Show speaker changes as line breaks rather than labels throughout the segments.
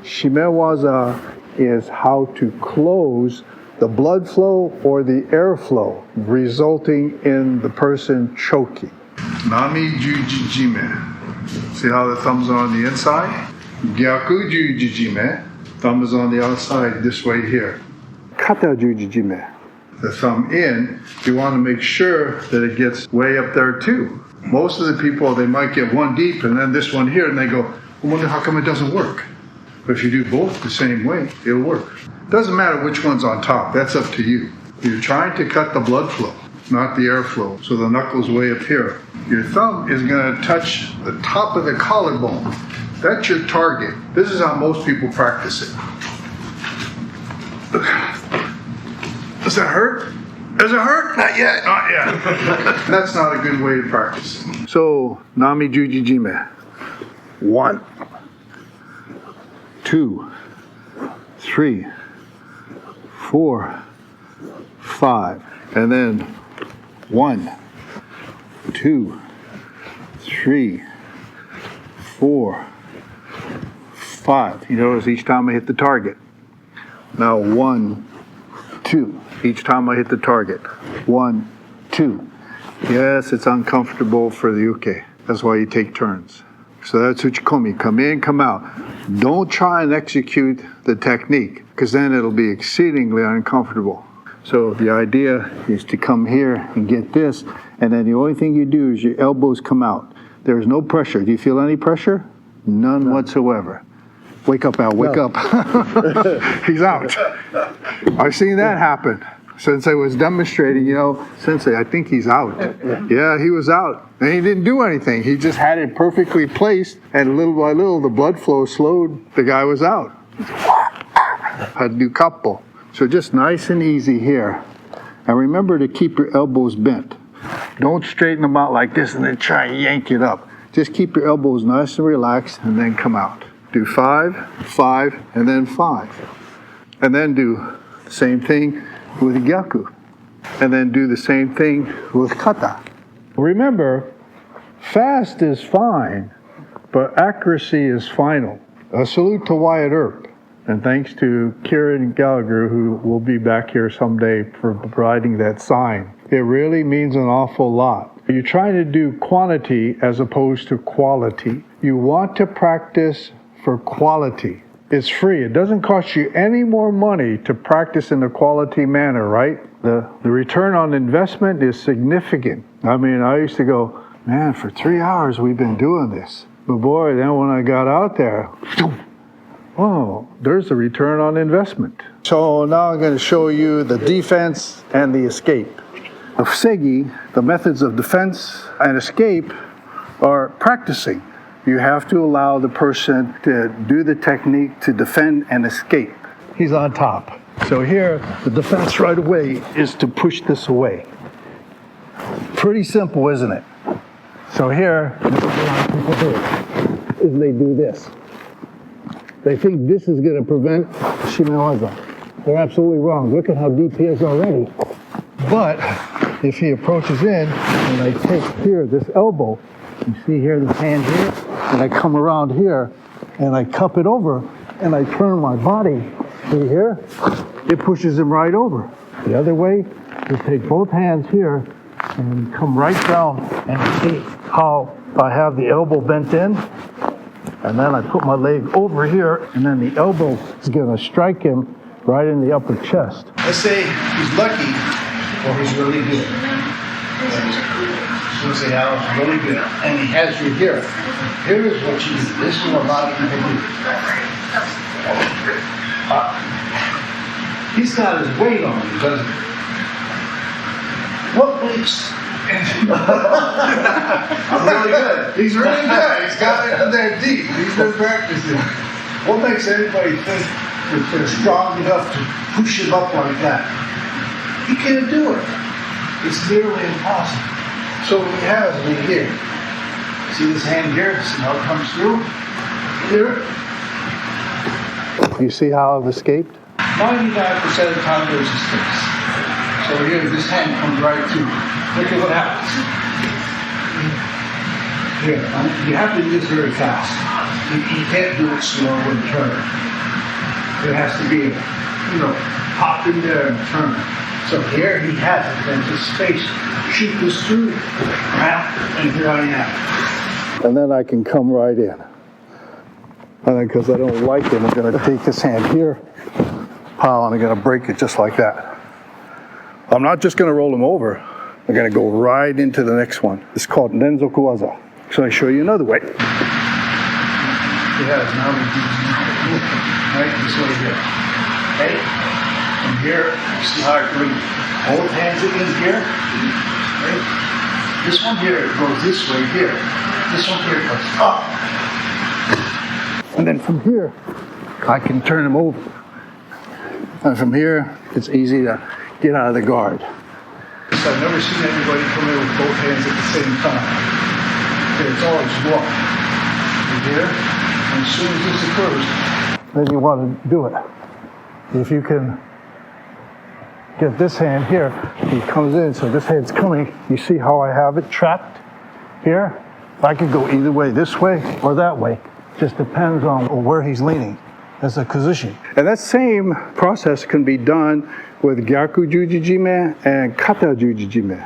Shime-waza is how to close the blood flow or the airflow, resulting in the person choking. Nami-Juji-Jime. See how the thumbs are on the inside? Gyaku-Juji-Jime. Thumb is on the outside this way here. Kata-Juji-Jime. The thumb in, you want to make sure that it gets way up there too. Most of the people, they might get one deep and then this one here, and they go, I wonder how come it doesn't work. But if you do both the same way, it'll work. Doesn't matter which one's on top, that's up to you. You're trying to cut the blood flow, not the airflow, so the knuckle's way up here. Your thumb is going to touch the top of the collarbone. That's your target. This is how most people practice it. Does that hurt? Does it hurt? Not yet. Not yet. That's not a good way to practice it. So, Nami-Juji-Jime. 1, 2, 3, 4, 5. And then 1, 2, 3, 4, 5. You notice each time I hit the target. Now 1, 2. Each time I hit the target. 1, 2. Yes, it's uncomfortable for the uke. That's why you take turns. So that's uchikomi. Come in, come out. Don't try and execute the technique, because then it'll be exceedingly uncomfortable. So the idea is to come here and get this, and then the only thing you do is your elbows come out. There's no pressure. Do you feel any pressure? None whatsoever. Wake up, Al, wake up. He's out. I've seen that happen. Sensei was demonstrating, Sensei, I think he's out. Yeah, he was out. And he didn't do anything. He just had it perfectly placed, and little by little, the blood flow slowed. The guy was out. Had to do couple. So just nice and easy here. And remember to keep your elbows bent. Don't straighten them out like this and then try and yank it up. Just keep your elbows nice and relaxed and then come out. Do 5, 5, and then 5. And then do the same thing with Gyaku. And then do the same thing with Kata. Remember, fast is fine, but accuracy is final. A salute to Wyatt Earp. And thanks to Kieran Gallagher, who will be back here someday for providing that sign. It really means an awful lot. You're trying to do quantity as opposed to quality. You want to practice for quality. It's free. It doesn't cost you any more money to practice in a quality manner, right? The return on investment is significant. I mean, I used to go, man, for 3 hours we've been doing this. But boy, then when I got out there, oh, there's a return on investment. So now I'm going to show you the defense and the escape. The Fusegi, the methods of defense and escape, are practicing. You have to allow the person to do the technique to defend and escape. He's on top. So here, the defense right away is to push this away. Pretty simple, isn't it? So here, what a lot of people do is they do this. They think this is going to prevent Shime-waza. They're absolutely wrong. Look at how deep he is already. But if he approaches in and I take here this elbow, you see here this hand here, and I come around here and I cup it over and I turn my body. See here? It pushes him right over. The other way, you take both hands here and come right down and see how I have the elbow bent in. And then I put my leg over here, and then the elbow is going to strike him right in the upper chest.
Let's say he's lucky or he's really good. Let's say Alan's really good, and he has you here. Here is what you do. This is what a lot of people do. He's got his weight on him, doesn't he? What makes... I'm really good. He's really good. He's got it in there deep. He's been practicing. What makes anybody think that they're strong enough to push him up like that? He can't do it. It's nearly impossible. So what he has me here. See this hand here? See how it comes through? Here.
You see how I've escaped?
99% of the time there's a space. So here, this hand comes right through. Look at what happens. Here, you have to do this very fast. You can't do it slow and turn. There has to be, pop in there and turn. So here he has it, there's a space. Shoot this through, and here I am.
And then I can come right in. And then because I don't like it, I'm going to take this hand here, pow, and I'm going to break it just like that. I'm not just going to roll him over. I'm going to go right into the next one. It's called Shime-waza. So I show you another way.
He has Nami-Juji-Jime, right this way here. Okay? From here, you see how I bring both hands in here? Right? This one here goes this way here. This one here goes up.
And then from here, I can turn him over. And from here, it's easy to get out of the guard.
So I've never seen anybody come in with both hands at the same time. Okay, it's always one. From here, and as soon as this occurs,
Then you want to do it. If you can get this hand here, he comes in, so this hand's coming. You see how I have it trapped here? I can go either way, this way or that way. Just depends on where he's leaning as a position. And that same process can be done with Gyaku-Juji-Jime and Kata-Juji-Jime.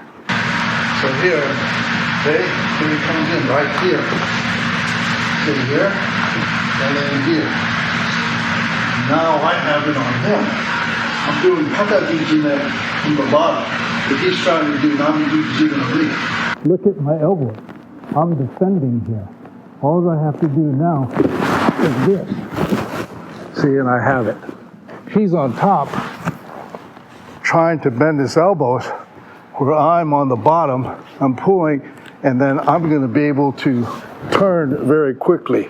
so here, okay, here he comes in right here. See here, and then here. Now I have it on him. I'm doing Kata-Juji-Jime from the bottom, but he's trying to do Nami-Juji-Jime on me.
Look at my elbow. I'm defending here. All I have to do now is this. See, and I have it. He's on top, trying to bend his elbows, where I'm on the bottom. I'm pulling, and then I'm going to be able to turn very quickly.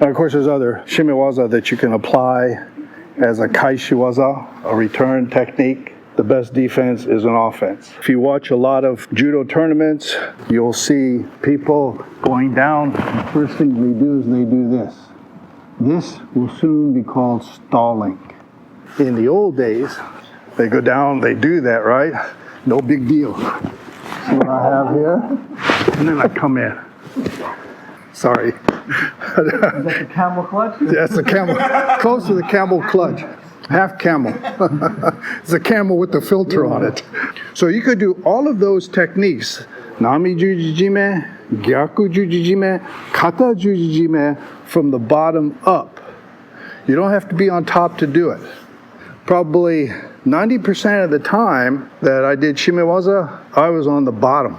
And of course, there's other Shime-waza that you can apply as a kai-shi-waza, a return technique. The best defense is an offense. If you watch a lot of judo tournaments, you'll see people going down. The first thing they do is they do this. This will soon be called stalling. In the old days, they go down, they do that, right? No big deal. See what I have here? And then I come in. Sorry.
Is that the camel clutch?
That's a camel, close to the camel clutch. Half camel. It's a camel with the filter on it. So you could do all of those techniques. Nami-Juji-Jime, Gyaku-Juji-Jime, Kata-Juji-Jime from the bottom up. You don't have to be on top to do it. Probably 90% of the time that I did Shime-waza, I was on the bottom,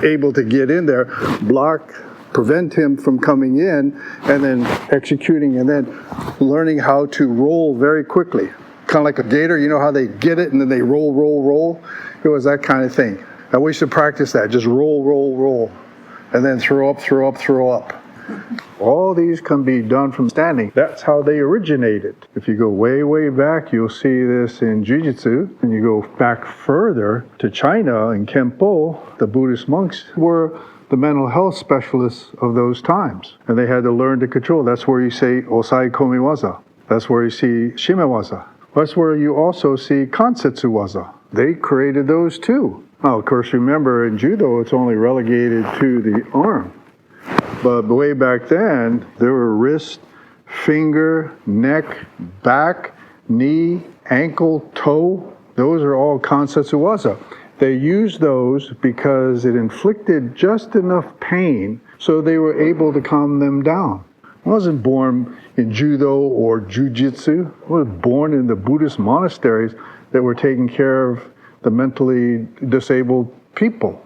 able to get in there, block, prevent him from coming in, and then executing, and then learning how to roll very quickly. Kind of like a gator, you know how they get it and then they roll. It was that kind of thing. And we used to practice that, just roll, and then throw up. All these can be done from standing. That's how they originated. If you go way back, you'll see this in Jiu-Jitsu, and you go back further to China and Kempo, the Buddhist monks were the mental health specialists of those times. And they had to learn to control. That's where you say Osai Komi-waza. That's where you see Shime-waza. That's where you also see Kansetsu-waza. They created those too. Now, of course, remember in judo, it's only relegated to the arm. But way back then, there were wrist, finger, neck, back, knee, ankle, toe. Those are all Kansetsu-waza. They used those because it inflicted just enough pain so they were able to calm them down. I wasn't born in judo or jujitsu. I was born in the Buddhist monasteries that were taking care of the mentally disabled people.